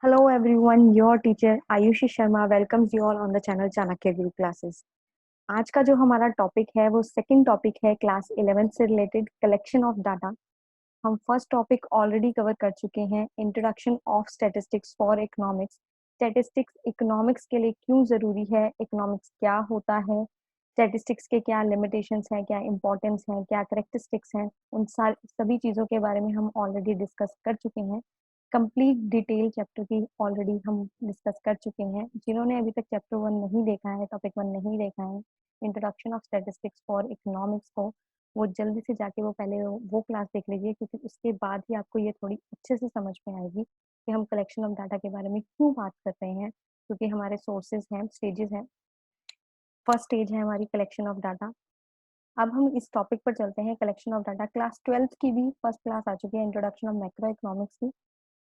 Hello everyone, your teacher Ayushi Sharma welcomes you all on the channel Chanakya Guru classes. आज का जो हमारा topic है वो सेकंड टॉपिक है क्लास 11 से रिलेटेड कलेक्शन ऑफ डाटा। हम फर्स्ट टॉपिक ऑलरेडी कवर कर चुके हैं, introduction of statistics for economics. Statistics economics के लिए क्यों जरूरी है, इकोनॉमिक्स क्या होता है, स्टैटिस्टिक्स के क्या लिमिटेशंस हैं, क्या इंपॉर्टेंस हैं, क्या करेक्टरिस्टिक्स हैं, उन सभी चीज़ों के बारे में हम ऑलरेडी डिस्कस कर चुके हैं। कंप्लीट डिटेल चैप्टर की ऑलरेडी हम डिस्कस कर चुके हैं। जिन्होंने अभी तक चैप्टर 1 नहीं देखा है, टॉपिक 1 नहीं देखा है, introduction of statistics for economics को, वो जल्दी से जाके वो पहले वो क्लास देख लीजिए, क्योंकि उसके बाद ही आपको ये थोड़ी अच्छे से समझ में आएगी कि हम कलेक्शन ऑफ डाटा के बारे में क्यों बात कर रहे हैं। क्योंकि हमारे सोर्सेज हैं, स्टेजेस हैं। फर्स्ट स्टेज है हमारी कलेक्शन ऑफ डाटा। अब हम इस टॉपिक पर चलते हैं, collection of data. Class 12th की भी फर्स्ट क्लास आ चुकी है, इंट्रोडक्शन ऑफ मैक्रो इकोनॉमिक्स की।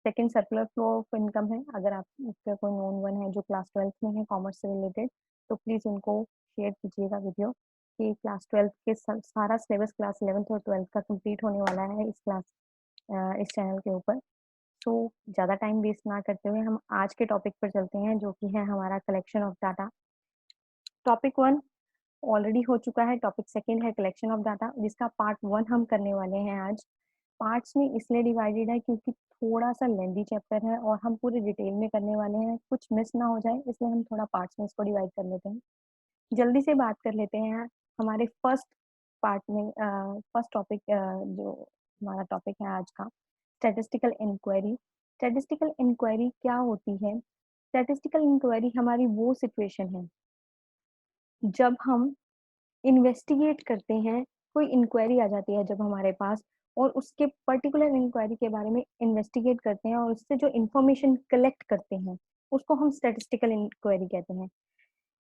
Second circular flow of income है। अगर आपका कोई नोन वन है जो क्लास 12th में है कॉमर्स से रिलेटेड, तो प्लीज़ उनको शेयर कीजिएगा वीडियो कि क्लास 12th के सारा सिलेबस क्लास 11th और 12th का कंप्लीट होने वाला है इस चैनल के ऊपर। तो ज़्यादा टाइम वेस्ट ना करते हुए हम आज के टॉपिक पर चलते हैं, जो कि है हमारा collection of data. Topic 1 already हो चुका है, टॉपिक सेकंड है कलेक्शन ऑफ डाटा, जिसका पार्ट 1 हम करने वाले हैं आज। पार्ट्स में इसलिए डिवाइडेड है क्योंकि थोड़ा सा लेंदी चैप्टर है और हम पूरे डिटेल में करने वाले हैं, कुछ मिस ना हो जाए, इसलिए हम थोड़ा पार्ट्स में इसको डिवाइड कर लेते हैं। जल्दी से बात कर लेते हैं हमारे फर्स्ट पार्ट में। फर्स्ट टॉपिक जो हमारा टॉपिक है आज का, स्टैटिस्टिकल इंक्वायरी। स्टैटिस्टिकल इंक्वायरी क्या होती है? स्टैटिस्टिकल इंक्वायरी हमारी वो सिचुएशन है जब हम इन्वेस्टिगेट करते हैं, कोई इंक्वायरी आ जाती है जब हमारे पास, और उसके पर्टिकुलर इंक्वायरी के बारे में इन्वेस्टिगेट करते हैं और उससे जो इंफॉर्मेशन कलेक्ट करते हैं, उसको हम स्टैटिस्टिकल इंक्वायरी कहते हैं।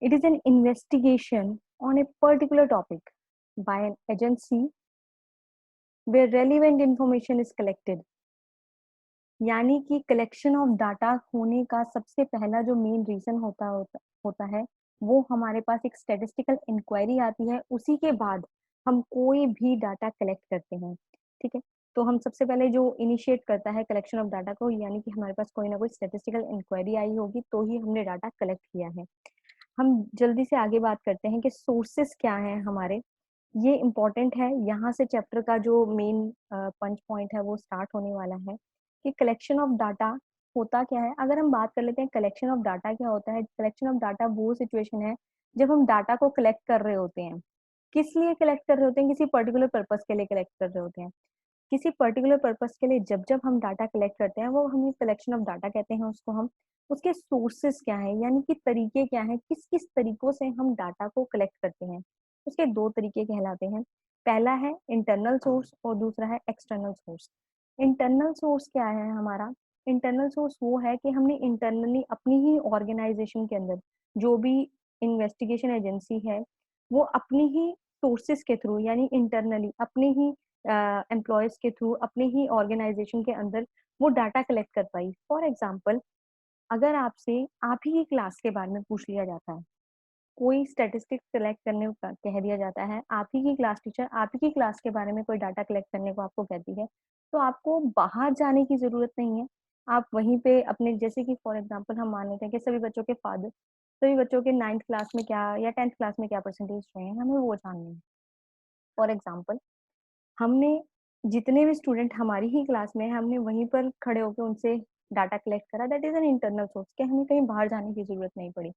It is an investigation on a particular topic by an agency where relevant information is collected. यानी कि कलेक्शन ऑफ डाटा होने का सबसे पहला जो मेन रीजन होता है, वो हमारे पास एक स्टैटिस्टिकल इंक्वायरी आती है, उसी के बाद हम कोई भी डाटा कलेक्ट करते हैं। ठीक है, तो हम सबसे पहले जो इनिशिएट करता है कलेक्शन ऑफ डाटा को, यानी कि हमारे पास कोई ना कोई स्टैटिस्टिकल इंक्वायरी आई होगी तो ही हमने डाटा कलेक्ट किया है। हम जल्दी से आगे बात करते हैं कि सोर्सेस क्या हैं हमारे। ये इम्पोर्टेंट है, यहाँ से चैप्टर का जो मेन पंच पॉइंट है वो स्टार्ट होने वाला है कि कलेक्शन ऑफ डाटा होता क्या है। अगर हम बात कर लेते हैं कलेक्शन ऑफ डाटा क्या होता है, कलेक्शन ऑफ डाटा वो सिचुएशन है जब हम डाटा को कलेक्ट कर रहे होते हैं। किस लिए कलेक्ट कर रहे होते हैं? किसी पर्टिकुलर पर्पस के लिए कलेक्ट कर रहे होते हैं। किसी पर्टिकुलर पर्पस के लिए जब जब हम डाटा कलेक्ट करते हैं, वो हम कलेक्शन ऑफ डाटा कहते हैं उसको हम। उसके सोर्सेस क्या है, यानी कि तरीके क्या है, किस किस तरीकों से हम डाटा को कलेक्ट करते हैं। उसके दो तरीके कहलाते हैं। पहला है इंटरनल सोर्स और दूसरा है एक्सटर्नल सोर्स। इंटरनल सोर्स क्या है हमारा? इंटरनल सोर्स वो है कि हमने इंटरनली अपनी ही ऑर्गेनाइजेशन के अंदर जो भी इन्वेस्टिगेशन एजेंसी है, वो अपनी ही सोर्सेस के थ्रू, यानी इंटरनली अपने ही एम्प्लॉयज के थ्रू, अपने ही ऑर्गेनाइजेशन के अंदर वो डाटा कलेक्ट कर पाई। फॉर एग्जाम्पल, अगर आपसे आप ही की क्लास के बारे में पूछ लिया जाता है, कोई स्टैटिस्टिक्स कलेक्ट करने का कह दिया जाता है, आप ही की क्लास टीचर आप ही की क्लास के बारे में कोई डाटा कलेक्ट करने को आपको कहती है, तो आपको बाहर जाने की जरूरत नहीं है। आप वहीं पे अपने, जैसे कि फॉर एग्जांपल हम मान लेते हैं कि सभी बच्चों के फादर, सभी बच्चों के 9th क्लास में क्या या 10th क्लास में क्या परसेंटेज रहे हैं, हमें वो जानना है। फॉर एग्जाम्पल, हमने जितने भी स्टूडेंट हमारी ही क्लास में है, हमने वहीं पर खड़े होकर उनसे डाटा कलेक्ट करा, that is an internal source, कि हमें कहीं बाहर जाने की जरूरत नहीं पड़ी।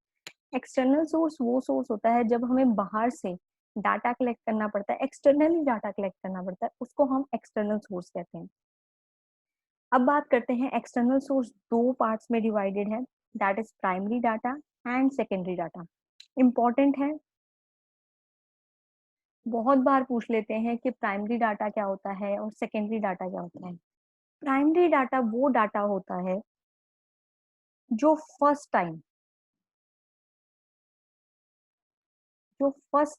एक्सटर्नल सोर्स वो सोर्स होता है जब हमें बाहर से डाटा कलेक्ट करना पड़ता है, एक्सटर्नली डाटा कलेक्ट करना पड़ता है, उसको हम एक्सटर्नल सोर्स कहते हैं। अब बात करते हैं, एक्सटर्नल सोर्स दो पार्ट्स में डिवाइडेड है, that is primary data and secondary data. Important है, बहुत बार पूछ लेते हैं कि प्राइमरी डाटा क्या होता है और सेकेंडरी डाटा क्या होता है। प्राइमरी डाटा वो डाटा होता है जो फर्स्ट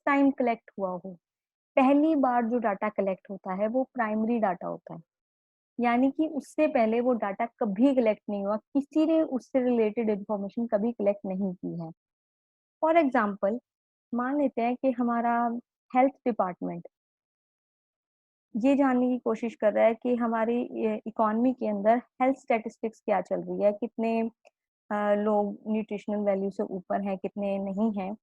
टाइम कलेक्ट हुआ हो। पहली बार जो डाटा कलेक्ट होता है वो प्राइमरी डाटा होता है, यानी कि उससे पहले वो डाटा कभी कलेक्ट नहीं हुआ, किसी ने उससे रिलेटेड इंफॉर्मेशन कभी कलेक्ट नहीं की है। फॉर एग्जाम्पल, मान लेते हैं कि हमारा हेल्थ डिपार्टमेंट ये जानने की कोशिश कर रहा है कि हमारी इकोनॉमी के अंदर हेल्थ स्टैटिस्टिक्स क्या चल रही है, कितने लोग न्यूट्रिशनल वैल्यू से ऊपर हैं, कितने नहीं हैं,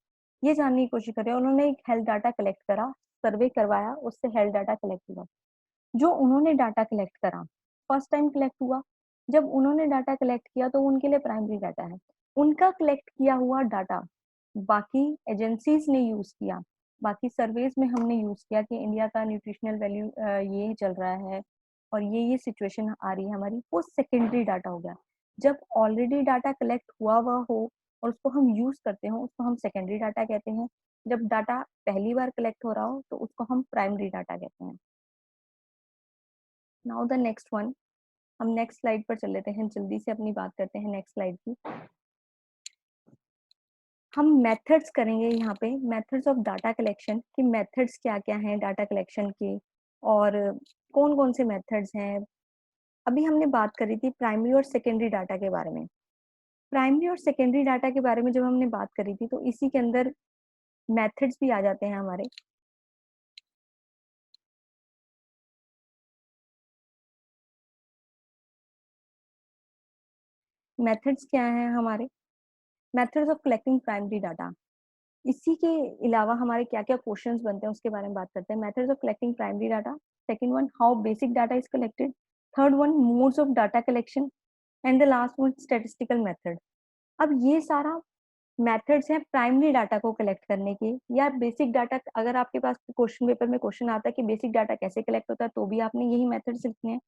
ये जानने की कोशिश कर रहे हैं। उन्होंने एक हेल्थ डाटा कलेक्ट करा, सर्वे करवाया, उससे हेल्थ डाटा कलेक्ट हुआ। जो उन्होंने डाटा कलेक्ट करा, फर्स्ट टाइम कलेक्ट हुआ। जब उन्होंने डाटा कलेक्ट किया तो उनके लिए प्राइमरी डाटा है। उनका कलेक्ट किया हुआ डाटा बाकी एजेंसीज ने यूज किया, बाकी सर्वेज में हमने यूज किया कि इंडिया का न्यूट्रिशनल वैल्यू ये चल रहा है और ये सिचुएशन आ रही है हमारी, वो सेकेंडरी डाटा हो गया। जब ऑलरेडी डाटा कलेक्ट हुआ हुआ हो और उसको हम यूज करते हो, उसको हम सेकेंडरी डाटा कहते हैं। जब डाटा पहली बार कलेक्ट हो रहा हो तो उसको हम प्राइमरी डाटा कहते हैं। नाउ द नेक्स्ट वन, हम नेक्स्ट स्लाइड पर चल लेते हैं, जल्दी से अपनी बात करते हैं नेक्स्ट स्लाइड की। हम मेथड्स करेंगे यहाँ पे, मेथड्स ऑफ डाटा कलेक्शन कि मेथड्स क्या क्या हैं डाटा कलेक्शन के और कौन कौन से मेथड्स हैं। अभी हमने बात करी थी प्राइमरी और सेकेंडरी डाटा के बारे में। प्राइमरी और सेकेंडरी डाटा के बारे में जब हमने बात करी थी तो इसी के अंदर मेथड्स भी आ जाते हैं हमारे। मेथड्स क्या हैं हमारे? Methods of collecting primary data. इसी के अलावा हमारे क्या क्या क्वेश्चंस बनते हैं उसके बारे में बात करते हैं। Methods of collecting primary data, second one how basic data is collected, third one modes of data collection and the last one statistical method. अब ये सारा मेथड्स हैं प्राइमरी डाटा को कलेक्ट करने के, या बेसिक डाटा। अगर आपके पास क्वेश्चन पेपर में क्वेश्चन आता है कि बेसिक डाटा कैसे कलेक्ट होता है तो भी आपने यही मेथड्स लिखने हैं।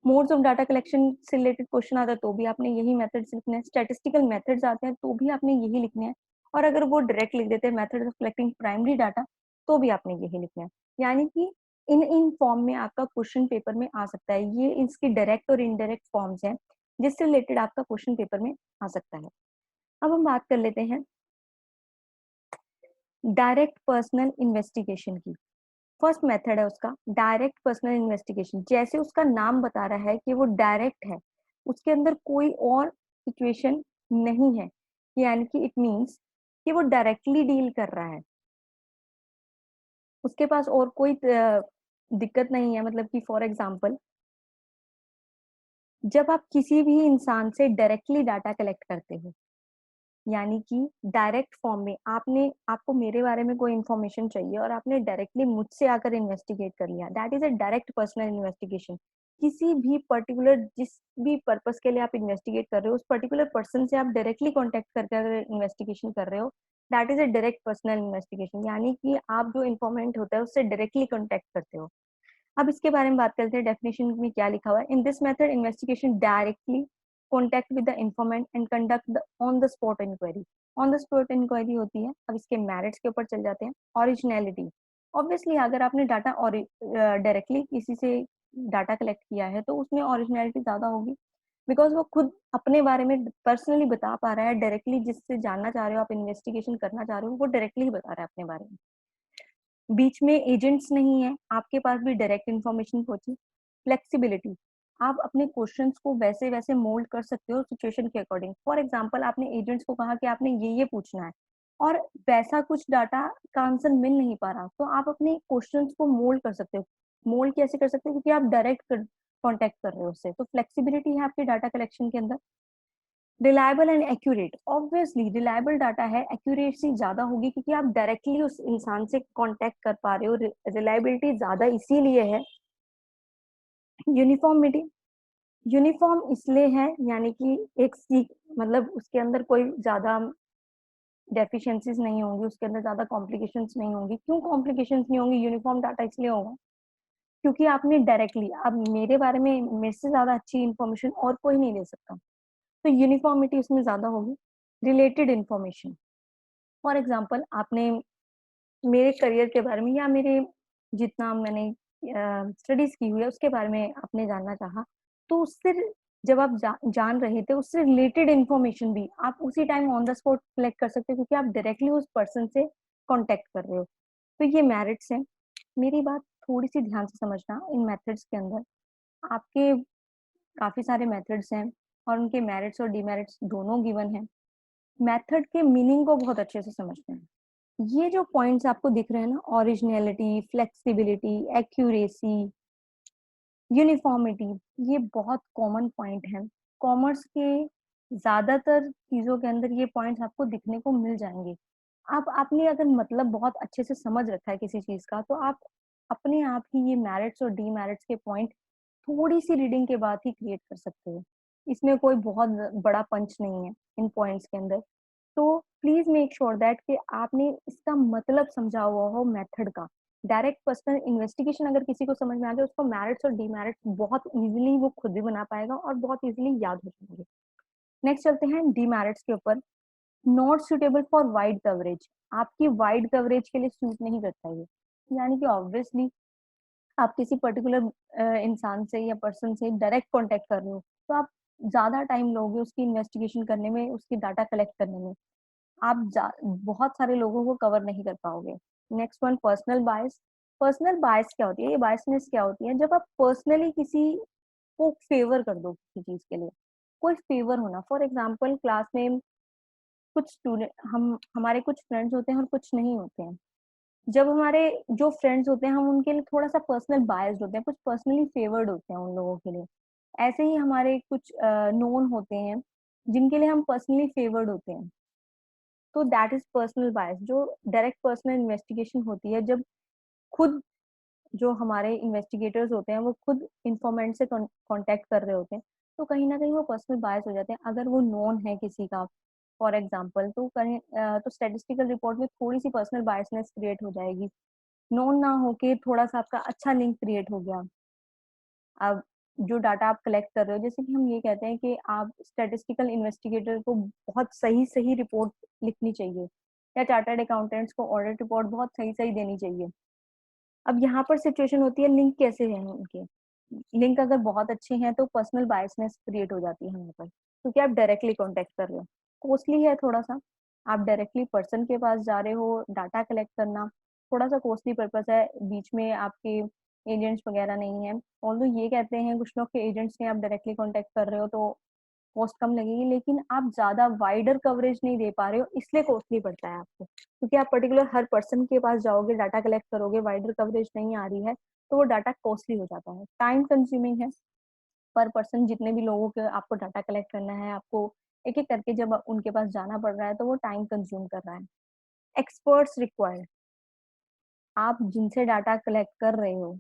मोड्स ऑफ डाटा कलेक्शन से रिलेटेड क्वेश्चन आता है तो भी आपने यही मेथड्स लिखने हैं। स्टैटिस्टिकल मेथड्स आते हैं तो भी आपने यही लिखने हैं। और अगर वो डायरेक्ट लिख देते हैं method of collecting primary data तो भी आपने यही लिखना है। यानी कि इन इन फॉर्म में आपका क्वेश्चन पेपर में आ सकता है। ये इसकी डायरेक्ट और इनडायरेक्ट फॉर्म्स हैं जिससे रिलेटेड आपका क्वेश्चन पेपर में आ सकता है। अब हम बात कर लेते हैं डायरेक्ट पर्सनल इन्वेस्टिगेशन की। फर्स्ट मेथड है उसका डायरेक्ट पर्सनल इन्वेस्टिगेशन। जैसे उसका नाम बता रहा है कि वो डायरेक्ट है, उसके अंदर कोई और सिचुएशन नहीं है, यानी कि इट मींस कि वो डायरेक्टली डील कर रहा है, उसके पास और कोई दिक्कत नहीं है। मतलब कि फॉर एग्जांपल, जब आप किसी भी इंसान से डायरेक्टली डाटा कलेक्ट करते हो, यानी कि डायरेक्ट फॉर्म में आपको मेरे बारे में कोई इन्फॉर्मेशन चाहिए और आपने डायरेक्टली मुझसे आकर इन्वेस्टिगेट कर लिया, that is a direct personal investigation. किसी भी पर्टिकुलर जिस भी पर्पस के लिए आप इन्वेस्टिगेट कर रहे हो, उस पर्टिकुलर पर्सन से आप डायरेक्टली कॉन्टेक्ट करके अगर इन्वेस्टिगेशन कर रहे हो, that is a direct personal investigation. यानी कि आप जो इन्फॉर्मेंट होता है उससे डायरेक्टली कॉन्टेक्ट करते हो। अब इसके बारे में बात करते हैं, डेफिनेशन में क्या लिखा हुआ है। In this method investigation directly contact with the informant and conduct the on the spot inquiry. On the spot inquiry होती है। अब इसके मेरिट्स के ऊपर चल जाते हैं। ओरिजिनलिटी, ऑब्वियसली अगर आपने डाटा और डायरेक्टली किसी से डाटा कलेक्ट किया है तो उसमें ओरिजिनलिटी ज्यादा होगी, बिकॉज वो खुद अपने बारे में पर्सनली बता पा रहा है। डायरेक्टली जिससे जानना चाह रहे हो, आप इन्वेस्टिगेशन करना चाह रहे हो, वो डायरेक्टली ही बता रहा है अपने बारे में। बीच में एजेंट्स नहीं है, आपके पास भी डायरेक्ट इन्फॉर्मेशन पहुंची। फ्लेक्सिबिलिटी, आप अपने क्वेश्चंस को वैसे वैसे मोल्ड कर सकते हो सिचुएशन के अकॉर्डिंग। फॉर एग्जांपल, आपने एजेंट्स को कहा कि आपने ये पूछना है और वैसा कुछ डाटा का आंसर मिल नहीं पा रहा, तो आप अपने क्वेश्चंस को मोल्ड कर सकते हो। मोल्ड कैसे कर सकते हो? क्योंकि आप डायरेक्ट कॉन्टेक्ट कर रहे हो उससे, तो फ्लेक्सिबिलिटी है आपके डाटा कलेक्शन के अंदर। Reliable and accurate, obviously reliable data है, एक्यूरेसी ज्यादा होगी क्योंकि आप डायरेक्टली उस इंसान से कांटेक्ट कर पा रहे हो। रिलायबिलिटी ज्यादा इसीलिए है। यूनिफॉर्मिटी, यूनिफॉर्म इसलिए है यानी कि एक सीख, मतलब उसके अंदर कोई ज्यादा डेफिशिएंसीज नहीं होंगी, उसके अंदर ज्यादा कॉम्प्लिकेशंस नहीं होंगी। क्यों कॉम्प्लिकेशंस नहीं होंगी? यूनिफॉर्म डाटा इसलिए होगा क्योंकि आपने डायरेक्टली, अब मेरे बारे में मेरे से ज्यादा अच्छी इन्फॉर्मेशन और कोई नहीं दे सकता, तो यूनिफॉर्मिटी उसमें ज्यादा होगी। रिलेटेड इन्फॉर्मेशन, फॉर एग्जाम्पल आपने मेरे करियर के बारे में या मेरे जितना मैंने स्टडीज की हुई है उसके बारे में आपने जानना चाहा, तो उससे जब आप जान रहे थे उससे रिलेटेड इन्फॉर्मेशन भी आप उसी time on the spot collect कर सकते हो क्योंकि आप डायरेक्टली उस पर्सन से कांटेक्ट कर रहे हो। तो ये मेरिट्स हैं। मेरी बात थोड़ी सी ध्यान से समझना, इन मेथड्स के अंदर आपके काफी सारे मेथड्स हैं और उनके मेरिट्स और डिमेरिट्स दोनों गिवन हैं। मेथड के मीनिंग को बहुत अच्छे से समझते हैं। ये जो पॉइंट्स आपको दिख रहे हैं ना, ओरिजिनलिटी, फ्लेक्सिबिलिटी, एक्यूरेसी, यूनिफॉर्मिटी, ये बहुत कॉमन पॉइंट है। कॉमर्स के ज्यादातर चीजों के अंदर ये पॉइंट्स आपको दिखने को मिल जाएंगे। आप आपने अगर मतलब बहुत अच्छे से समझ रखा है किसी चीज का, तो आप अपने आप ही ये मेरिट्स और डीमेरिट्स के पॉइंट थोड़ी सी रीडिंग के बाद ही क्रिएट कर सकते हो। इसमें कोई बहुत बड़ा पंच नहीं है इन पॉइंट्स के अंदर। तो प्लीज मेक श्योर दैट कि आपने इसका मतलब समझा हुआ हो मेथड का। डायरेक्ट पर्सनल इन्वेस्टिगेशन अगर किसी को समझ में आ जाए, उसको मेरिट्स और डीमेरिट्स बहुत इजीली वो खुद भी बना पाएगा और बहुत इजीली याद हो जाएंगे। नेक्स्ट चलते हैं डीमेरिट्स के ऊपर। Not suitable for wide coverage, आपकी वाइड कवरेज के लिए सूट नहीं करता ये। यानी कि ऑब्वियसली आप किसी पर्टिकुलर इंसान से या पर्सन से डायरेक्ट कांटेक्ट कर रहे हो, तो आप ज्यादा टाइम लोगे उसकी इन्वेस्टिगेशन करने में, उसकी डाटा कलेक्ट करने में। आप बहुत सारे लोगों को कवर नहीं कर पाओगे। Next one, personal bias. Personal bias क्या होती है, ये बायसनेस क्या होती है? जब आप पर्सनली किसी को फेवर कर दो किसी चीज के लिए, कोई फेवर होना। फॉर एग्जाम्पल, क्लास में कुछ स्टूडेंट, हम हमारे कुछ फ्रेंड्स होते हैं और कुछ नहीं होते हैं। जब हमारे जो फ्रेंड्स होते हैं, हम उनके लिए थोड़ा सा पर्सनल बायस्ड होते हैं, कुछ पर्सनली फेवर्ड होते हैं उन लोगों के लिए। ऐसे ही हमारे कुछ नोन होते हैं जिनके लिए हम पर्सनली फेवर्ड होते हैं। तो दैट इज पर्सनल बायस। जो डायरेक्ट पर्सनल इन्वेस्टिगेशन होती है, जब खुद जो हमारे इन्वेस्टिगेटर्स होते हैं वो खुद इंफॉर्मेंट से कांटेक्ट कर रहे होते हैं, तो कहीं ना कहीं वो पर्सनल बायस हो जाते हैं। अगर वो नोन है किसी का, फॉर एग्जाम्पल, तो कहीं तो स्टेटिस्टिकल रिपोर्ट में थोड़ी सी पर्सनल बायसनेस क्रिएट हो जाएगी। नोन ना होके थोड़ा सा आपका अच्छा लिंक क्रिएट हो गया। अब जो डाटा आप कलेक्ट कर रहे हो, जैसे कि हम ये कहते हैं कि आप स्टैटिस्टिकल इन्वेस्टिगेटर को बहुत सही सही रिपोर्ट लिखनी चाहिए, या चार्टर्ड अकाउंटेंट्स को ऑडिट रिपोर्ट बहुत सही सही देनी चाहिए। अब यहाँ पर सिचुएशन होती है, लिंक कैसे हैं उनके। लिंक अगर बहुत अच्छे हैं तो पर्सनल बायसनेस क्रिएट हो जाती है यहाँ पर, क्योंकि आप डायरेक्टली कांटेक्ट कर रहे हो। कॉस्टली है थोड़ा सा, आप डायरेक्टली पर्सन के पास जा रहे हो, डाटा कलेक्ट करना थोड़ा सा कॉस्टली पर्पस है। बीच में आपके एजेंट्स वगैरह नहीं है। ऑल्दो ये कहते हैं कुछ लोग के एजेंट्स ने, आप डायरेक्टली कांटेक्ट कर रहे हो तो कॉस्ट कम लगेगी, लेकिन आप ज्यादा वाइडर कवरेज नहीं दे पा रहे हो, इसलिए कॉस्टली पड़ता है आपको। क्योंकि आप पर्टिकुलर हर पर्सन के पास जाओगे, डाटा कलेक्ट करोगे, वाइडर कवरेज नहीं आ रही है, तो वो डाटा कॉस्टली हो जाता है, टाइम कंज्यूमिंग है। पर पर्सन जितने भी लोगों के आपको डाटा कलेक्ट करना है, आपको एक एक करके जब उनके पास जाना पड़ रहा है, तो वो टाइम कंज्यूम कर रहा है। एक्सपर्ट्स रिक्वायर्ड, आप जिनसे डाटा कलेक्ट कर रहे हो,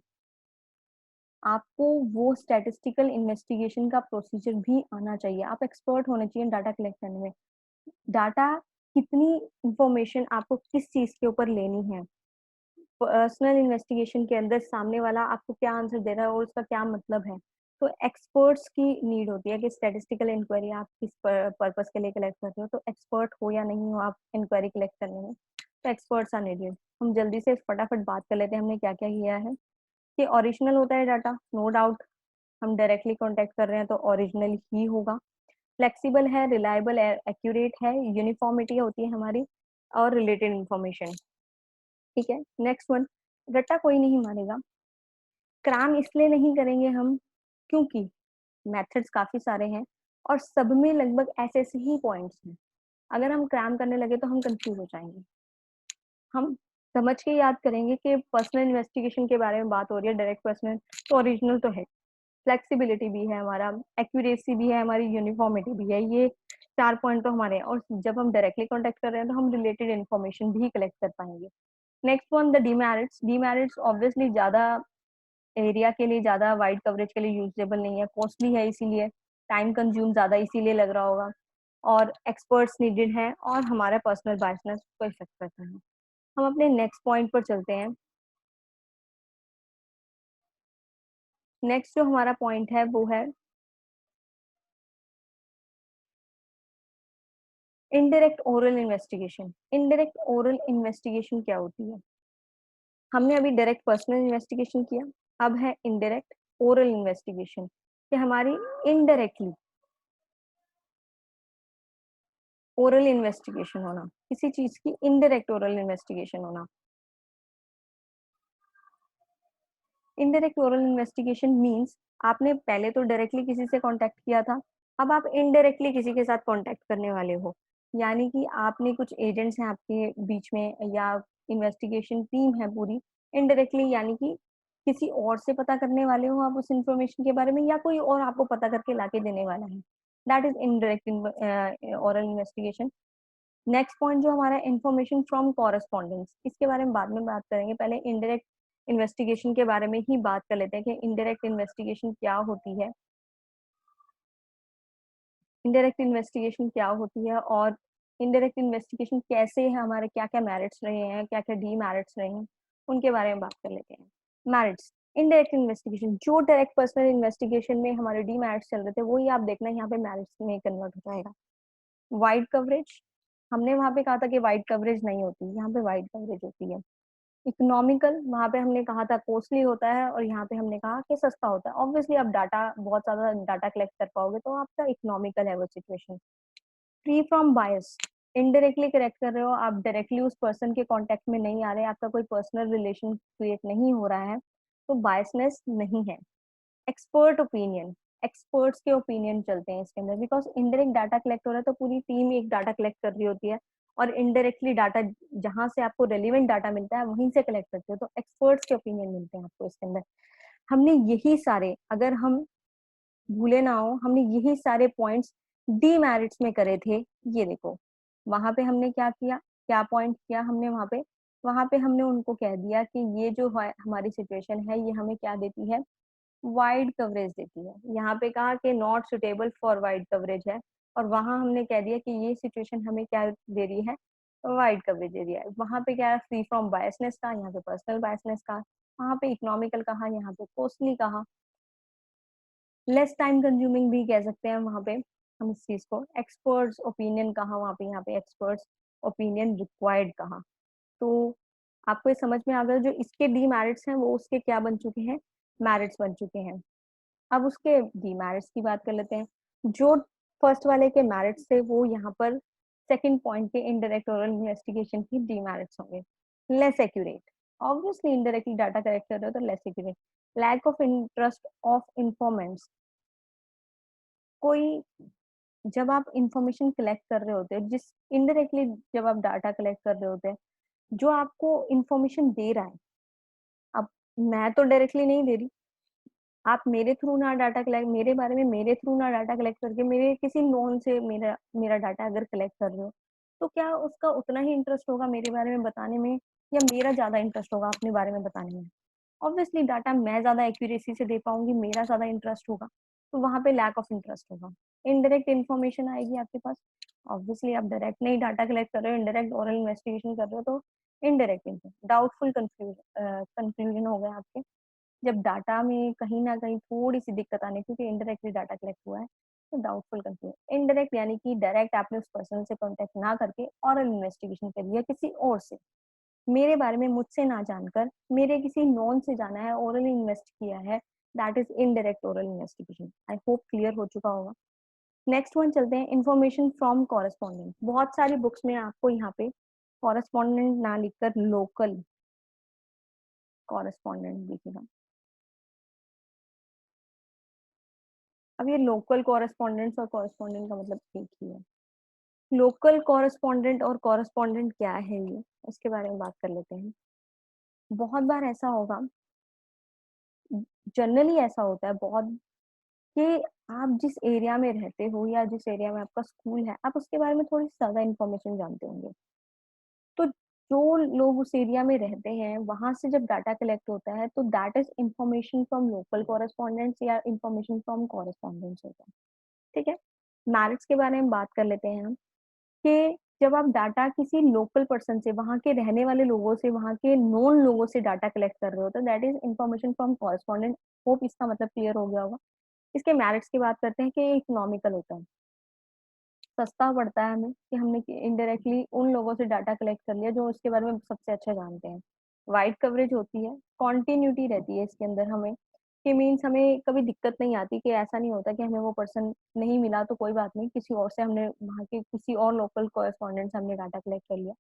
आपको वो स्टैटिस्टिकल इन्वेस्टिगेशन का प्रोसीजर भी आना चाहिए। आप एक्सपर्ट होने चाहिए डाटा कलेक्ट करने में। डाटा, कितनी इंफॉर्मेशन आपको किस चीज के ऊपर लेनी है, पर्सनल इन्वेस्टिगेशन के अंदर सामने वाला आपको क्या आंसर दे रहा है और उसका क्या मतलब है। तो एक्सपर्ट्स की नीड होती है कि स्टैटिस्टिकल इंक्वायरी आप किस पर्पस के लिए कलेक्ट कर रहे हो, तो एक्सपर्ट हो या नहीं हो आप इंक्वायरी कलेक्ट करने में, तो एक्सपर्ट्स आर नीडेड। हम जल्दी से फटाफट बात कर लेते हैं हमने क्या क्या किया है। कि ओरिजिनल होता है डाटा, नो डाउट, हम डायरेक्टली कांटेक्ट कर रहे हैं तो ओरिजिनल ही होगा। फ्लेक्सिबल है, रिलायबल है, एक्यूरेट है, यूनिफॉर्मिटी होती है हमारी, और रिलेटेड इंफॉर्मेशन। ठीक है, नेक्स्ट वन, रट्टा कोई नहीं मारेगा। क्राम इसलिए नहीं करेंगे हम, क्योंकि मेथड्स काफी सारे हैं और सब में लगभग ऐसे ऐसे ही पॉइंट्स हैं। अगर हम क्राम करने लगे तो हम कंफ्यूज हो जाएंगे। हम समझ के याद करेंगे कि पर्सनल इन्वेस्टिगेशन के बारे में बात हो रही है, डायरेक्ट पर्सनल, तो ओरिजिनल तो है, फ्लेक्सिबिलिटी भी है हमारा, एक्यूरेसी भी है हमारी, यूनिफॉर्मिटी भी है। ये 4 पॉइंट तो हमारे हैं। और जब हम डायरेक्टली कॉन्टेक्ट कर रहे हैं तो हम रिलेटेड इन्फॉर्मेशन भी कलेक्ट कर पाएंगे। Next one, the demerits. Demerits obviously ज्यादा एरिया के लिए, ज्यादा वाइड कवरेज के लिए यूजेबल नहीं है, कॉस्टली है, इसीलिए टाइम कंज्यूम ज्यादा इसीलिए लग रहा होगा, और एक्सपर्ट्स नीडेड है, और हमारा पर्सनल बायसनेस को इफेक्ट करता है। हम अपने नेक्स्ट पॉइंट पर चलते हैं। नेक्स्ट जो हमारा पॉइंट है वो है indirect oral investigation. Indirect oral investigation क्या होती है? हमने अभी डायरेक्ट पर्सनल इन्वेस्टिगेशन किया, अब है इनडायरेक्ट ओरल इन्वेस्टिगेशन, कि हमारी इनडायरेक्टली ओरल इन्वेस्टिगेशन होना, किसी चीज की इनडायरेक्ट ओरल इन्वेस्टिगेशन होना। इनडायरेक्ट ओरल इन्वेस्टिगेशन मींस आपने पहले तो डायरेक्टली किसी से कांटेक्ट किया था, अब आप इनडायरेक्टली किसी के साथ कांटेक्ट करने वाले हो। यानी कि आपने कुछ एजेंट्स हैं आपके बीच में या इन्वेस्टिगेशन टीम है पूरी, इनडायरेक्टली यानी कि किसी और से पता करने वाले हो आप उस इन्फॉर्मेशन के बारे में या कोई और आपको पता करके लाके देने वाला है। That is indirect oral investigation. Next point जो हमारा इन्फॉर्मेशन फ्रॉम कॉरेस्पॉन्डेंस, इसके बारे में बाद में बात करेंगे। पहले इनडायरेक्ट इन्वेस्टिगेशन के बारे में ही बात कर लेते हैं कि इनडायरेक्ट इन्वेस्टिगेशन क्या होती है। इनडायरेक्ट इन्वेस्टिगेशन क्या होती है और इनडायरेक्ट इन्वेस्टिगेशन कैसे है, हमारे क्या-क्या मेरिट्स रहे हैं, क्या-क्या डीमेरिट्स रहे हैं, उनके बारे में बात कर लेते हैं। मेरिट्स, इनडायरेक्ट इन्वेस्टिगेशन, जो डायरेक्ट पर्सनल इन्वेस्टिगेशन में हमारे डीमेरिट्स चल रहे थे, वही आप देखना यहाँ पे मेरिट्स में कन्वर्ट हो जाएगा। वाइड कवरेज, हमने वहाँ पे कहा था कि वाइड कवरेज नहीं होती, यहाँ पे वाइड कवरेज होती है। इकोनॉमिकल, वहाँ पे हमने कहा था कॉस्टली होता है और यहाँ पे हमने कहा कि सस्ता होता है। ऑब्वियसली आप डाटा बहुत ज़्यादा डाटा कलेक्ट कर पाओगे तो आपका इकोनॉमिकल है वो situation. Free from bias, indirectly correct कर रहे हो, आप डायरेक्टली उस पर्सन के कॉन्टेक्ट में नहीं आ रहे, आपका कोई पर्सनल रिलेशन क्रिएट नहीं हो रहा है, तो बायसनेस नहीं है। एक्सपर्ट ओपिनियन, एक्सपर्ट्स के ओपिनियन चलते हैं इसके अंदर, बिकॉज इनडायरेक्ट डाटा कलेक्ट हो रहा है तो पूरी टीम एक डाटा कलेक्ट कर रही होती है और इनडायरेक्टली डाटा जहां से आपको रेलिवेंट डाटा मिलता है वहीं से कलेक्ट करते हो, तो एक्सपर्ट्स के ओपिनियन मिलते हैं आपको इसके अंदर। हमने यही सारे, अगर हम भूले ना हो, हमने यही सारे पॉइंट्स डीमेरिट्स में करे थे। ये देखो, वहां पे हमने क्या किया, क्या पॉइंट किया हमने वहां पे हमने उनको कह दिया कि ये जो हमारी सिचुएशन है ये हमें क्या देती है, वाइड कवरेज देती है। यहाँ पे कहा कि not suitable for wide coverage है और वहां हमने कह दिया कि ये सिचुएशन हमें क्या दे रही है, वाइड कवरेज दे रही है। वहां पे क्या है, फ्री फ्रॉम बायसनेस का, यहाँ पे पर्सनल बायसनेस का, वहां पे इकोनॉमिकल कहा, यहाँ पे कॉस्टली कहा, लेस टाइम कंज्यूमिंग भी कह सकते हैं वहां पे हम इस चीज को। एक्सपर्ट्स ओपिनियन कहा वहां पे, यहाँ पे एक्सपर्ट्स ओपिनियन रिक्वायर्ड कहा। तो आपको ये समझ में आ गया, जो इसके डीमेरिट्स हैं वो उसके क्या बन चुके हैं, मेरिट्स बन चुके हैं। अब उसके डीमेरिट्स की बात कर लेते हैं। जो फर्स्ट वाले के मेरिट्स थे वो यहाँ पर सेकंड पॉइंट के इनडायरेक्ट ओरल इन्वेस्टिगेशन की डीमेरिट्स होंगे। Less accurate, obviously indirectly data collect कर रहे हो तो less accurate. Lack of interest of informants, कोई, जब आप इंफॉर्मेशन कलेक्ट कर रहे होते हो, जिस इनडायरेक्टली जब आप डाटा कलेक्ट कर रहे होते हैं, जो आपको इंफॉर्मेशन दे रहा है, अब मैं तो डायरेक्टली नहीं दे रही, आप मेरे थ्रू ना डाटा कलेक्ट, मेरे बारे में मेरे थ्रू ना डाटा कलेक्ट करके मेरे किसी नोन से मेरा मेरा डाटा अगर कलेक्ट कर रहे हो, तो क्या उसका उतना ही इंटरेस्ट होगा मेरे बारे में बताने में या मेरा ज्यादा इंटरेस्ट होगा अपने बारे में बताने में? ऑब्वियसली डाटा मैं ज्यादा एक्यूरेसी से दे पाऊंगी, मेरा ज्यादा इंटरेस्ट होगा, तो वहां पे लैक ऑफ इंटरेस्ट होगा। इनडायरेक्ट इन्फॉर्मेशन आएगी आपके पास, ऑब्वियसली आप डायरेक्ट नहीं डाटा कलेक्ट कर रहे हो, इनडायरेक्ट ओरल इन्वेस्टिगेशन कर रहे हो, तो इनडायरेक्ट इन्फो, डाउटफुल कंफ्यूजन हो गए आपके। जब डाटा में कहीं ना कहीं थोड़ी सी दिक्कत आने, क्योंकि इनडायरेक्टली डाटा कलेक्ट हुआ है, तो डाउटफुल कंफ्यूजन। इनडायरेक्ट यानी कि डायरेक्ट आपने उस पर्सन से कांटेक्ट ना करके ओरल इन्वेस्टिगेशन कर लिया किसी और से, मेरे बारे में मुझसे ना जानकर मेरे किसी नॉन से जाना है, ओरली इन्वेस्ट किया है, that is indirect oral investigation. I hope clear हो चुका होगा। नेक्स्ट वन चलते हैं, इंफॉर्मेशन फ्रॉम कॉरेस्पॉन्डेंट। बहुत सारी बुक्स में आपको यहाँ पे कॉरेस्पॉन्डेंट ना लिखकर लोकल कॉरेस्पॉन्डेंट दिखेगा। अब ये लोकल कॉरेस्पॉन्डेंट्स और कॉरेस्पॉन्डेंट का मतलब एक ही है। लोकल कॉरेस्पॉन्डेंट और कॉरेस्पॉन्डेंट क्या है, ये उसके बारे में बात कर लेते हैं। बहुत बार ऐसा होगा, जनरली ऐसा होता है बहुत, कि आप जिस एरिया में रहते हो या जिस एरिया में आपका स्कूल है, आप उसके बारे में थोड़ी ज्यादा इन्फॉर्मेशन जानते होंगे। तो जो लोग उस एरिया में रहते हैं वहां से जब डाटा कलेक्ट होता है तो that is information from local correspondents या इंफॉर्मेशन फ्रॉम कॉरेस्पॉन्डेंट्स होता है। ठीक है, मैरिट्स के बारे में बात कर लेते हैं हम, कि जब आप डाटा किसी लोकल पर्सन से, वहां के रहने वाले लोगों से, वहां के नोन लोगों से डाटा कलेक्ट कर रहे हो तो that is information from correspondent. Hope इसका मतलब क्लियर हो गया होगा। इसके मेरिट्स की बात करते हैं कि इकोनॉमिकल होता है, सस्ता पड़ता है हमें, कि हमने इनडायरेक्टली उन लोगों से डाटा कलेक्ट कर लिया जो उसके बारे में सबसे अच्छा जानते हैं। वाइड कवरेज होती है, कॉन्टिन्यूटी रहती है इसके अंदर हमें, कि मीन्स हमें कभी दिक्कत नहीं आती, कि ऐसा नहीं होता कि हमें वो पर्सन नहीं मिला तो कोई बात नहीं, किसी और से हमने वहाँ के किसी और लोकल कॉरेस्पॉन्डेंट से हमने डाटा कलेक्ट कर लिया।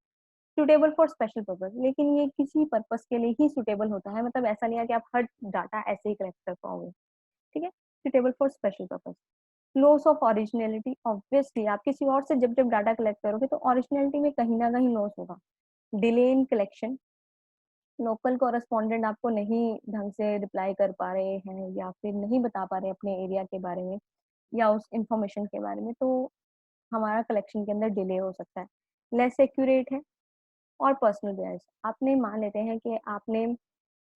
सुटेबल फॉर स्पेशल पर्पज, लेकिन ये किसी पर्पज के लिए ही सुटेबल होता है, मतलब ऐसा नहीं है कि आप हर डाटा ऐसे ही कलेक्ट कर पाओगे। ठीक है, suitable for special purpose. Loss of originality, obviously आप किसी और से जब जब डाटा कलेक्ट करोगे तो ओरिजिनलिटी में कहीं ना कहीं लॉस होगा। Delay in collection, local correspondent आपको नहीं ढंग से रिप्लाई कर पा रहे हैं या फिर नहीं बता पा रहे अपने एरिया के बारे में या उस इंफॉर्मेशन के बारे में, तो हमारा कलेक्शन के अंदर डिले हो सकता है। लेस एक्यूरेट है और पर्सनल बायस, आपने मान लेते हैं कि आपने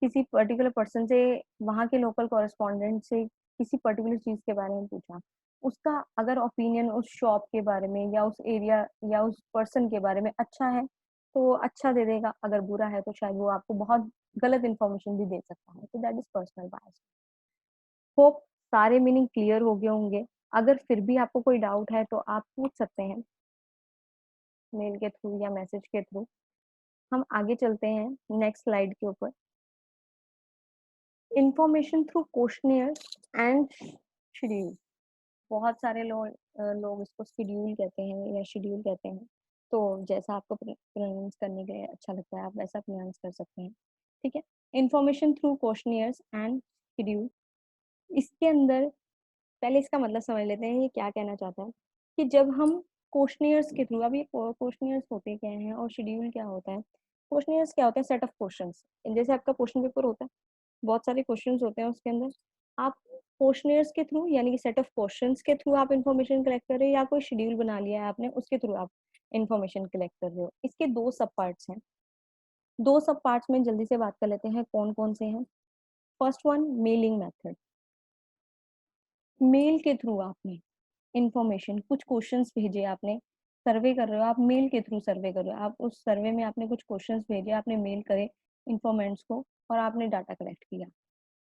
किसी पर्टिकुलर पर्सन से, वहाँ के लोकल कॉरेस्पॉन्डेंट से किसी पर्टिकुलर चीज़ के बारे में पूछा, उसका अगर ओपिनियन उस शॉप के बारे में या उस एरिया या उस पर्सन के बारे में अच्छा है तो अच्छा दे देगा, अगर बुरा है तो शायद वो आपको बहुत गलत इन्फॉर्मेशन भी दे सकता है। तो that is personal bias. Hope सारे मीनिंग क्लियर हो गए होंगे। अगर फिर भी आपको कोई डाउट है तो आप पूछ सकते हैं मेल के थ्रू या मैसेज के थ्रू। हम आगे चलते हैं नेक्स्ट स्लाइड के ऊपर। Information through questionnaire and schedule. बहुत सारे लोग इसको शेड्यूल कहते हैं या शेड्यूल कहते हैं, तो जैसा आपको प्रोनाउंस करने के लिए अच्छा लगता है आप वैसा प्रोनाउंस कर सकते हैं। ठीक है। Information through questionnaires and schedule, इसके अंदर पहले इसका मतलब समझ लेते हैं ये क्या कहना चाहता है। कि जब हम क्वेश्चनियर्स के थ्रू, अब ये क्वेश्चनियर्स होते क्या हैं और शेड्यूल क्या होता है। क्वेश्चनियर्स क्या होता है, सेट ऑफ क्वेश्चंस। जैसे आपका क्वेश्चन पेपर होता है, बहुत सारे क्वेश्चंस होते हैं उसके अंदर, आप क्वेश्चनियर्स के थ्रू यानी कि सेट ऑफ क्वेश्चंस के थ्रू आप इन्फॉर्मेशन कलेक्ट कर रहे हो या कोई शेड्यूल बना लिया है आपने उसके थ्रू आप इन्फॉर्मेशन कलेक्ट कर रहे हो। इसके दो सब पार्ट्स हैं। दो सब पार्ट्स में जल्दी से बात कर लेते हैं कौन कौन से हैं। First one, mailing method. Mail के थ्रू आपने इन्फॉर्मेशन, कुछ क्वेश्चंस भेजे आपने, सर्वे कर रहे हो आप, मेल के थ्रू सर्वे कर रहे हो आप, उस सर्वे में आपने कुछ क्वेश्चंस भेजे, आपने मेल करे इन्फॉर्मेंट्स को और आपने डाटा कलेक्ट किया।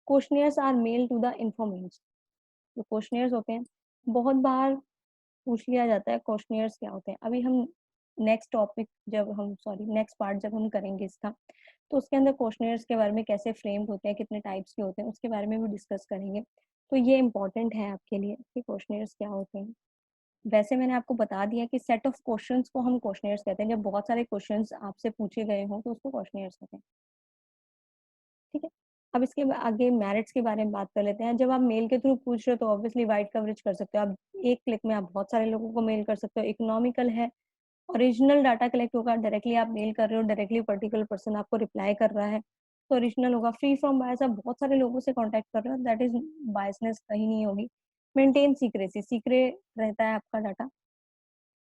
Questionnaires are mail to the informants. जो क्वेश्चनियर्स होते हैं, बहुत बार पूछ लिया जाता है क्वेश्चनियर्स क्या होते हैं। अभी हम नेक्स्ट टॉपिक जब हम सॉरी नेक्स्ट पार्ट जब हम करेंगे इसका, तो उसके अंदर क्वेश्चनियर्स के बारे में कैसे फ्रेम्ड होते हैं, कितने टाइप्स के होते हैं, उसके बारे में भी डिस्कस करेंगे। तो ये इंपॉर्टेंट है आपके लिए कि क्वेश्चनियर्स क्या होते हैं। वैसे मैंने आपको बता दिया कि सेट ऑफ क्वेश्चंस को हम क्वेश्चनियर्स कहते हैं। जब बहुत सारे क्वेश्चंस आपसे पूछे गए हों तो उसको क्वेश्चनियर्स कहते हैं। ठीक है। अब इसके आगे मेरिट्स के बारे में बात कर लेते हैं। जब आप मेल के थ्रू पूछ रहे हो तो ऑब्वियसली वाइड कवरेज कर सकते हो आप, एक क्लिक में आप बहुत सारे लोगों को मेल कर सकते हो। इकोनॉमिकल है, ओरिजिनल डाटा कलेक्ट होगा, डायरेक्टली आप मेल कर रहे हो, डायरेक्टली पर्टिकुलर पर्सन आपको रिप्लाई कर रहा है तो ओरिजिनल होगा। फ्री फ्रॉम बायस, आप बहुत सारे लोगों से कांटेक्ट कर रहे हो, दैट इज बायसनेस कहीं नहीं होगी। मेंटेन सीक्रेसी, सीक्रेट रहता है आपका डाटा।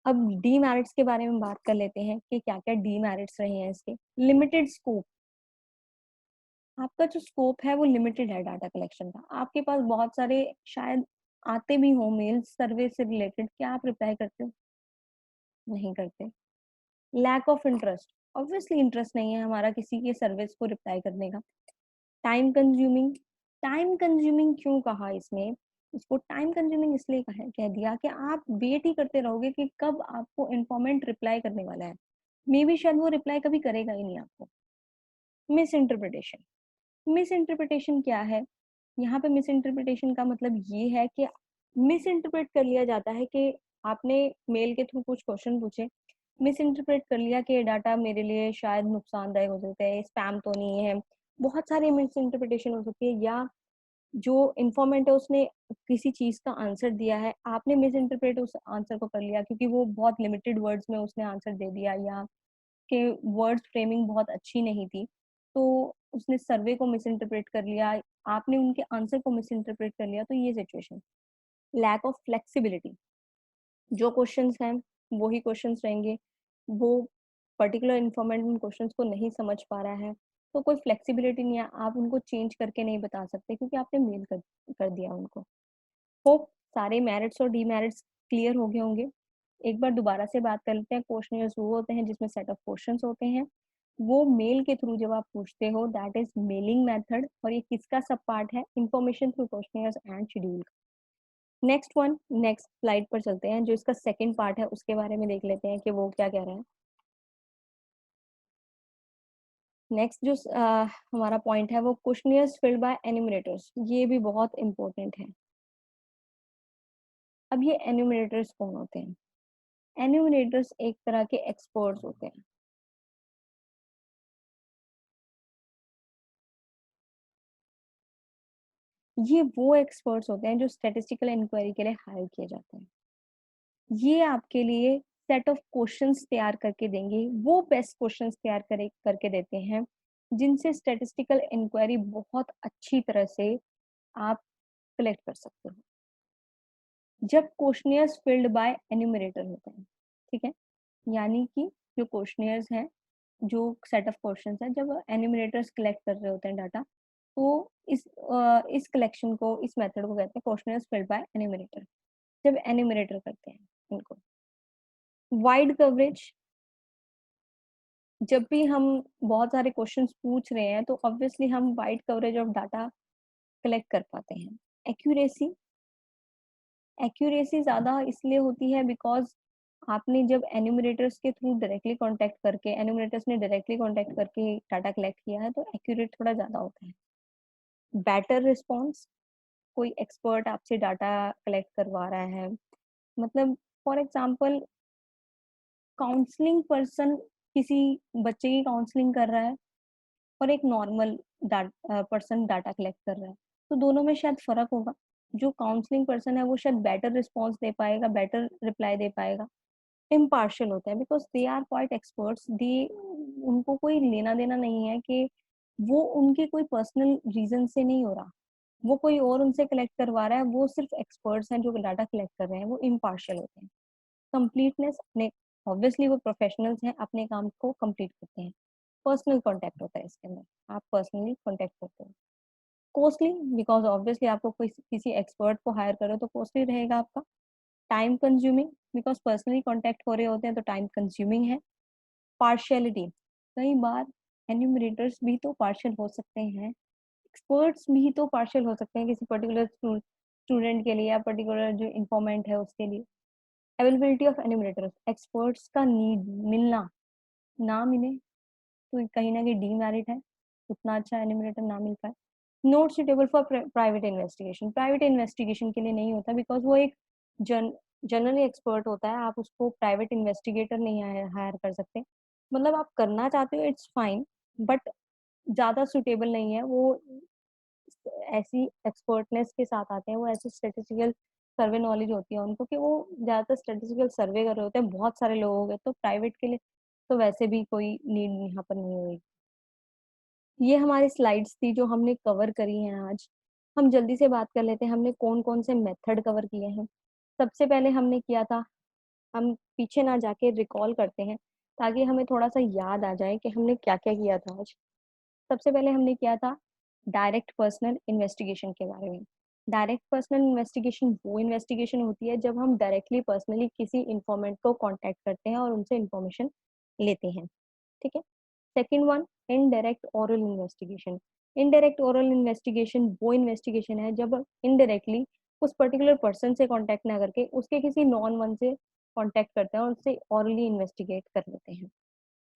अब डीमेरिट्स के बारे में बात कर लेते हैं कि क्या क्या डीमेरिट्स रहे हैं इसके। लिमिटेड स्कोप, आपका जो स्कोप है वो लिमिटेड है डाटा कलेक्शन का। आपके पास बहुत सारे शायद आते भी हों मेल सर्वे से रिलेटेड, क्या आप रिप्लाई करते हो? नहीं करते। Lack of interest, obviously interest नहीं है हमारा किसी के सर्विस को रिप्लाई करने का। टाइम कंज्यूमिंग, टाइम कंज्यूमिंग क्यों कहा इसमें, इसको टाइम कंज्यूमिंग इसलिए कह दिया कि आप वेट ही करते रहोगे कि कब आपको इन्फॉर्मेंट रिप्लाई करने वाला है। मे बी शायद वो रिप्लाई कभी करेगा ही नहीं आपको। मिस इंटरप्रिटेशन, मिस इंटरप्रिटेशन क्या है, यहाँ पे मिस इंटरप्रिटेशन का मतलब ये है कि मिस इंटरप्रेट कर लिया जाता है कि आपने मेल के थ्रू कुछ क्वेश्चन पूछे, मिस इंटरप्रेट कर लिया कि डाटा मेरे लिए शायद नुकसानदायक हो सकता है, स्पैम तो नहीं है। बहुत सारी मिस इंटरप्रिटेशन हो सकती है, या जो इन्फॉर्मेंट है उसने किसी चीज का आंसर दिया है, आपने मिस इंटरप्रेट उस आंसर को कर लिया क्योंकि वो बहुत लिमिटेड वर्ड्स में उसने आंसर दे दिया या के वर्ड फ्रेमिंग बहुत अच्छी नहीं थी, तो उसने सर्वे को मिस इंटरप्रेट कर लिया, आपने उनके आंसर को मिस इंटरप्रेट कर लिया, तो ये सिचुएशन। लैक ऑफ फ्लेक्सिबिलिटी, जो क्वेश्चंस हैं वही क्वेश्चंस रहेंगे, वो पर्टिकुलर इन्फॉर्मेंट उन क्वेश्चंस को नहीं समझ पा रहा है तो कोई फ्लेक्सिबिलिटी नहीं है, आप उनको चेंज करके नहीं बता सकते क्योंकि आपने मेल कर दिया उनको। होप सारे मेरिट्स और डीमेरिट्स क्लियर हो गए होंगे। एक बार दोबारा से बात कर लेते हैं। क्वेश्चनियर्स वो होते हैं जिसमें सेट ऑफ क्वेश्चंस होते हैं, वो मेल के थ्रू जब आप पूछते हो दैट इज मेलिंग मेथड, और ये किसका सब पार्ट है, information through questionnaires and schedule. Next one, next slide पर चलते हैं, जो इसका सेकंड पार्ट है उसके बारे में देख लेते हैं कि वो क्या कह रहा है। नेक्स्ट जो हमारा पॉइंट है वो क्वेश्चनियर्स फिल्ड बाय एन्यूमरेटर्स, ये भी बहुत इंपॉर्टेंट है। अब ये एन्यूमरेटर्स कौन होते हैं? एन्यूमरेटर्स एक तरह के एक्सपर्ट्स होते हैं। ये वो एक्सपर्ट्स होते हैं जो स्टैटिस्टिकल इंक्वायरी के लिए हायर किए जाते हैं। ये आपके लिए सेट ऑफ क्वेश्चंस तैयार करके देंगे, वो बेस्ट क्वेश्चंस तैयार करके देते हैं जिनसे स्टैटिस्टिकल इंक्वायरी बहुत अच्छी तरह से आप कलेक्ट कर सकते हो। जब क्वेश्चनियर्स फिल्ड बाय एन्यूमरेटर होते हैं, ठीक है, यानी कि जो क्वेश्चनियर्स हैं, जो सेट ऑफ क्वेश्चंस हैं, जब एन्यूमरेटर्स कलेक्ट कर रहे होते हैं डाटा, तो इस कलेक्शन को, इस मेथड को कहते हैं क्वेश्चनियर्स फिल्ड बाय एन्यूमरेटर। जब एन्यूमरेटर करते हैं इनको, वाइड कवरेज, जब भी हम बहुत सारे क्वेश्चंस पूछ रहे हैं तो ऑब्वियसली हम wide coverage of data collect कर पाते हैं। एक्यूरेसी, एक्यूरेसी ज़्यादा इसलिए होती है बिकॉज़ आपने जब एन्यूमरेटर्स के थ्रू डायरेक्टली कांटेक्ट करके, एन्यूमरेटर्स ने डायरेक्टली कांटेक्ट करके डाटा कलेक्ट किया है, तो एक्यूरेट थोड़ा ज़्यादा होता है। बेटर रिस्पॉन्स, कोई एक्सपर्ट आपसे डाटा कलेक्ट करवा रहा है, मतलब फॉर एग्जांपल काउंसलिंग पर्सन किसी बच्चे की काउंसलिंग कर रहा है और एक नॉर्मल पर्सन डाटा कलेक्ट कर रहा है, तो दोनों में शायद फ़र्क होगा। जो काउंसलिंग पर्सन है वो शायद बेटर रिस्पॉन्स दे पाएगा, बेटर रिप्लाई दे पाएगा। इम्पार्शियल होता है because they are quite experts, they, उनको कोई लेना-देना नहीं है कि वो उनके कोई पर्सनल रीज़न से नहीं हो रहा। वो कोई और उनसे कलेक्ट करवा रहा है, वो सिर्फ़ एक्सपर्ट्स हैं जो डाटा कलेक्ट कर रहे हैं, वो इम्पार्शियल होते हैं। कंप्लीटनेस, अपने, ऑब्वियसली वो प्रोफेशनल्स हैं, अपने काम को कंप्लीट करते हैं। पर्सनल कॉन्टैक्ट होता है इसके अंदर, आप पर्सनली कॉन्टैक्ट करते हो। कॉस्टली, बिकॉज़ ऑब्वियसली आपको कोई किसी एक्सपर्ट को हायर करो तो कॉस्टली रहेगा आपका। Time consuming, because personally contact हो रहे होते हैं तो टाइम कंज्यूमिंग है। पार्शियलिटी, कई बार एन्यूमरेटर्स भी तो पार्शियल हो सकते हैं, एक्सपर्ट्स भी तो पार्शियल हो सकते हैं किसी पर्टिकुलर स्टूडेंट के लिए या पर्टिकुलर जो इन्फॉर्मेंट है उसके लिए। अवेलेबिलिटी ऑफ एन्यूमरेटर्स, एक्सपर्ट्स का नीड, मिलना, ना मिले तो कहीं न कहीं डीमेरिट है, उतना अच्छा एन्यूमरेटर ना मिल पाए। Not suitable for private investigation, private investigation के लिए नहीं होता बिकॉज़ वो एक जन जनरली एक्सपर्ट होता है, आप उसको प्राइवेट इन्वेस्टिगेटर नहीं हायर कर सकते। मतलब आप करना चाहते हो इट्स फाइन, बट ज़्यादा सूटेबल नहीं है वो। ऐसी एक्सपर्टनेस के साथ आते हैं, वो ऐसी स्टैटिस्टिकल सर्वे नॉलेज होती है उनको कि वो ज़्यादातर स्टैटिस्टिकल सर्वे कर रहे होते हैं, बहुत सारे लोग हो गए, तो प्राइवेट के लिए तो वैसे भी कोई नीड यहाँ पर नहीं हुई। ये हमारी स्लाइड्स थी जो हमने कवर करी हैं आज। हम जल्दी से बात कर लेते हैं, हमने कौन-कौन से मेथड कवर किए हैं। सबसे पहले हमने किया था, हम पीछे ना जाके रिकॉल करते हैं, ताकि हमें थोड़ा-सा याद आ जाए कि हमने क्या-क्या किया था आज। सबसे पहले हमने किया था डायरेक्ट पर्सनल इन्वेस्टिगेशन के बारे में। डायरेक्ट पर्सनल इन्वेस्टिगेशन वो इन्वेस्टिगेशन होती है जब हम डायरेक्टली पर्सनली किसी इन्फॉर्मेंट को कॉन्टैक्ट करते हैं और उनसे इन्फॉर्मेशन लेते हैं, ठीक है? Second one, indirect oral investigation. Indirect oral investigation वो इन्वेस्टिगेशन है जब इनडायरेक्टली उस पर्टिकुलर पर्सन से कॉन्टैक्ट ना करके उसके किसी नॉन वन से कॉन्टैक्ट करते हैं और उससे ओरली इन्वेस्टिगेट कर लेते हैं।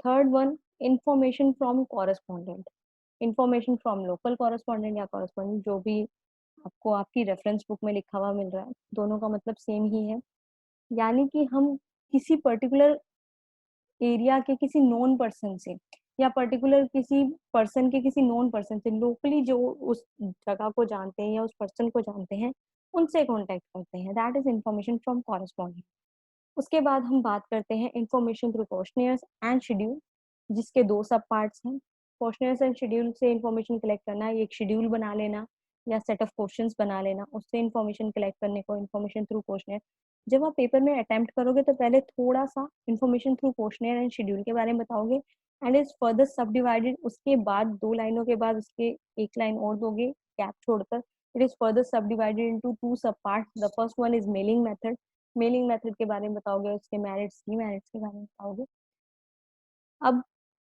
Third one, information from correspondent. Information from local correspondent या कॉरेस्पॉन्डेंट जो भी आपको आपकी रेफरेंस बुक में लिखा हुआ मिल रहा है, दोनों का मतलब सेम ही है। यानी कि हम किसी पर्टिकुलर एरिया के किसी नोन पर्सन से या पर्टिकुलर किसी पर्सन के किसी नोन पर्सन से लोकली जो उस जगह को जानते हैं या उस पर्सन को जानते हैं, उनसे कॉन्टैक्ट करते हैं। That is information from correspondent. उसके बाद हम बात करते हैं information through questionnaires and schedule, जिसके 2 सब पार्ट्स हैं। क्वेश्चनियर्स एंड शेड्यूल से इंफॉर्मेशन कलेक्ट करना, एक शेड्यूल बना लेना या सेट ऑफ क्वेश्चंस बना लेना, उससे इंफॉर्मेशन कलेक्ट करने को इंफॉर्मेशन थ्रू क्वेश्चनियर। जब आप पेपर में अटेम्प्ट करोगे तो पहले थोड़ा-सा information through questionnaire and schedule के बारे में बताओगे एंड इज़ फर्दर सब डिवाइडेड, उसके बाद 2 लाइनों के बाद उसके 1 लाइन और दोगे गैप छोड़कर। इट इज़ फर्दर सब डिवाइडेड इंटू 2 सब parts. The first one is mailing method. Mailing method के बारे में बताओगे, उसके मेरिट्स, डीमेरिट्स के बारे में बताओगे। अब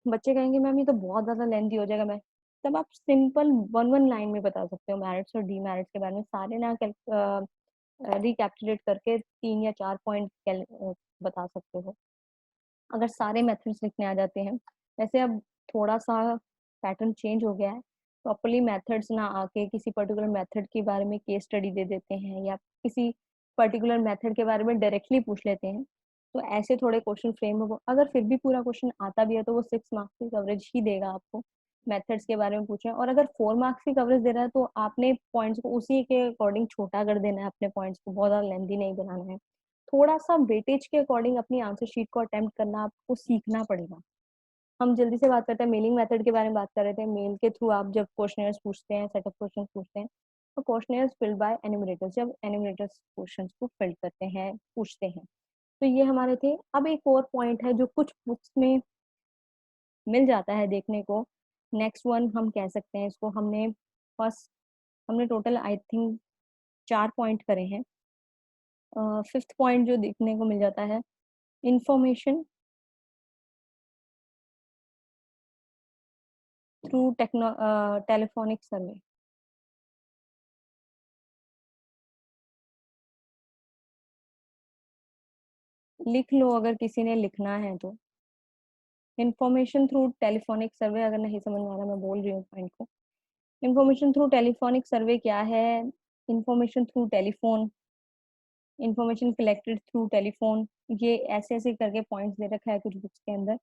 बच्चे कहेंगे मैम ये तो बहुत ज़्यादा लेंथी हो जाएगा, मैं तब आप सिंपल 1-1 लाइन में बता सकते हो मेरिट्स और डीमेरिट्स के बारे में, सारे ना रिकैपिचुलेट करके 3 या 4 पॉइंट बता सकते हो। अगर सारे मेथड्स लिखने आ जाते हैं, वैसे अब थोड़ा-सा पैटर्न चेंज हो गया है, प्रॉपर्ली मेथड्स ना आके किसी पर्टिकुलर मेथड के बारे में केस स्टडी दे देते हैं या किसी पर्टिकुलर मेथड के बारे में डायरेक्टली पूछ लेते हैं, तो ऐसे थोड़े क्वेश्चन फ्रेम हो, अगर फिर भी पूरा क्वेश्चन आता भी है तो वो 6 मार्क्स की कवरेज ही देगा आपको। मेथड्स के बारे में पूछ रहे हैं, और अगर 4 मार्क्स की कवरेज दे रहा है तो आपने पॉइंट्स को उसी के अकॉर्डिंग छोटा कर देना है, अपने पॉइंट्स को बहुत ज़्यादा लेंथी नहीं बनाना है। थोड़ा सा वेटेज के अकॉर्डिंग अपनी आंसर शीट को अटेम्प्ट करना आपको सीखना पड़ेगा। हम जल्दी से बात करते हैं, मेलिंग मेथड के बारे में बात कर रहे थे। मेल के थ्रू आप जब क्वेश्चनर्स पूछते हैं, सेट ऑफ क्वेश्चन पूछते हैं, तो क्वेश्चनर्स फिल्ड बाय एनुमरेटर्स, जब एनुमरेटर्स क्वेश्चन को फिल्ड करते हैं, पूछते हैं। तो ये हमारे थे। अब एक और पॉइंट है जो कुछ बुक्स में मिल जाता है देखने को। नेक्स्ट वन हम कह सकते हैं इसको। हमने टोटल आई थिंक 4 पॉइंट करे हैं। फिफ्थ पॉइंट जो देखने को मिल जाता है, इंफॉर्मेशन थ्रू टेलीफोनिक सर्वे। लिख लो अगर किसी ने लिखना है तो। इंफॉर्मेशन थ्रू टेलीफोनिक सर्वे, अगर नहीं समझ में आ रहा मैं बोल रही हूँ पॉइंट को। इंफॉर्मेशन थ्रू टेलीफोनिक सर्वे क्या है? Information through telephone, information collected through telephone, ये ऐसे ऐसे करके पॉइंट्स दे रखा है कुछ बुक्स के अंदर।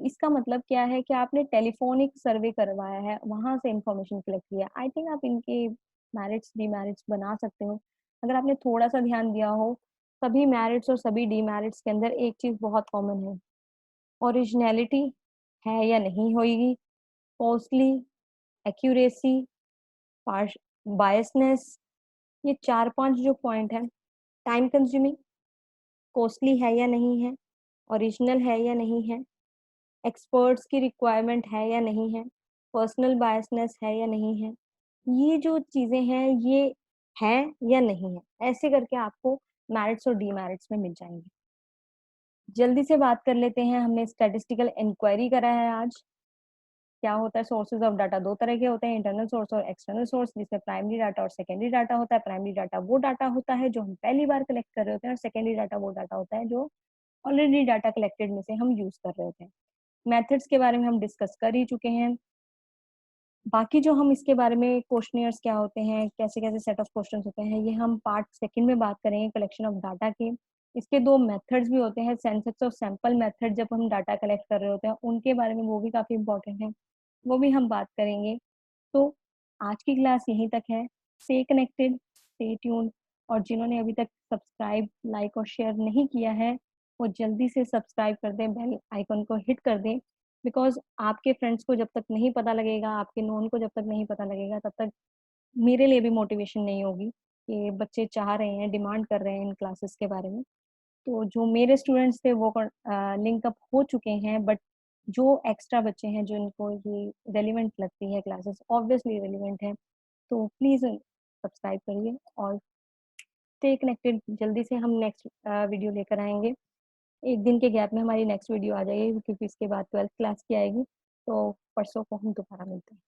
इसका मतलब क्या है कि आपने टेलीफोनिक सर्वे करवाया है, वहां से इंफॉर्मेशन कलेक्ट किया। आई थिंक आप इनके मेरिट्स डीमेरिट्स बना सकते हो अगर आपने थोड़ा सा ध्यान दिया हो। सभी मेरिट्स और सभी डीमेरिट्स के अंदर एक चीज बहुत कॉमन है, ओरिजिनलिटी है या नहीं होगी, कॉस्टली, एक्यूरेसी, बायसनेस। ये 4-5 जो पॉइंट है, टाइम कंज्यूमिंग, कॉस्टली है या नहीं है, ओरिजिनल है या नहीं है, एक्सपर्ट्स की रिक्वायरमेंट है या नहीं है, पर्सनल बायसनेस है या नहीं है। ये जो चीजें हैं ये है या नहीं है, ऐसे करके आपको मेरिट्स और डीमेरिट्स में मिल जाएंगे। जल्दी से बात कर लेते हैं। हमने स्टैटिस्टिकल इंक्वायरी करा है आज। क्या होता है? सोर्सेज ऑफ डाटा दो तरह के होते हैं, इंटरनल सोर्स और एक्सटर्नल सोर्स, जिसमें प्राइमरी डाटा और सेकेंडरी डाटा होता है। प्राइमरी डाटा वो डाटा होता है जो हम पहली बार कलेक्ट कर रहे होते हैं, और सेकेंडरी डाटा वो डाटा होता है जो ऑलरेडी डाटा कलेक्टेड में से हम यूज कर रहे होते हैं। मेथड्स के बारे में हम डिस्कस कर ही चुके हैं। बाकी जो हम इसके बारे में, क्वेश्चनियर्स क्या होते हैं, कैसे कैसे सेट ऑफ क्वेश्चंस होते हैं, ये हम पार्ट सेकंड में बात करेंगे, कलेक्शन ऑफ डाटा के। इसके 2 मेथड्स भी होते हैं, सेंसस और सैंपल मेथड, जब हम डाटा कलेक्ट कर रहे होते हैं उनके बारे में, वो भी काफी इंपॉर्टेंट है, वो भी हम बात करेंगे। तो आज की क्लास यहीं तक है। स्टे कनेक्टेड, स्टे ट्यून्ड, और जिन्होंने अभी तक सब्सक्राइब, लाइक और शेयर नहीं किया है, वो जल्दी से सब्सक्राइब कर दें, बेल आइकन को हिट कर दें। बिकॉज आपके फ्रेंड्स को जब तक नहीं पता लगेगा, आपके नोन को जब तक नहीं पता लगेगा, तब तक मेरे लिए भी मोटिवेशन नहीं होगी कि बच्चे चाह रहे हैं, डिमांड कर रहे हैं इन क्लासेस के बारे में। तो जो मेरे स्टूडेंट्स थे वो लिंक अप हो चुके हैं, बट जो एक्स्ट्रा बच्चे हैं जो इनको ये रेलिवेंट लगती है क्लासेस, ऑब्वियसली रेलिवेंट है, तो प्लीज़ सब्सक्राइब करिए और स्टे कनेक्टेड। जल्दी से हम नेक्स्ट वीडियो लेकर आएंगे। एक दिन के गैप में हमारी नेक्स्ट वीडियो आ जाएगी, क्योंकि इसके बाद 12th क्लास की आएगी। तो परसों को हम दोबारा मिलते हैं।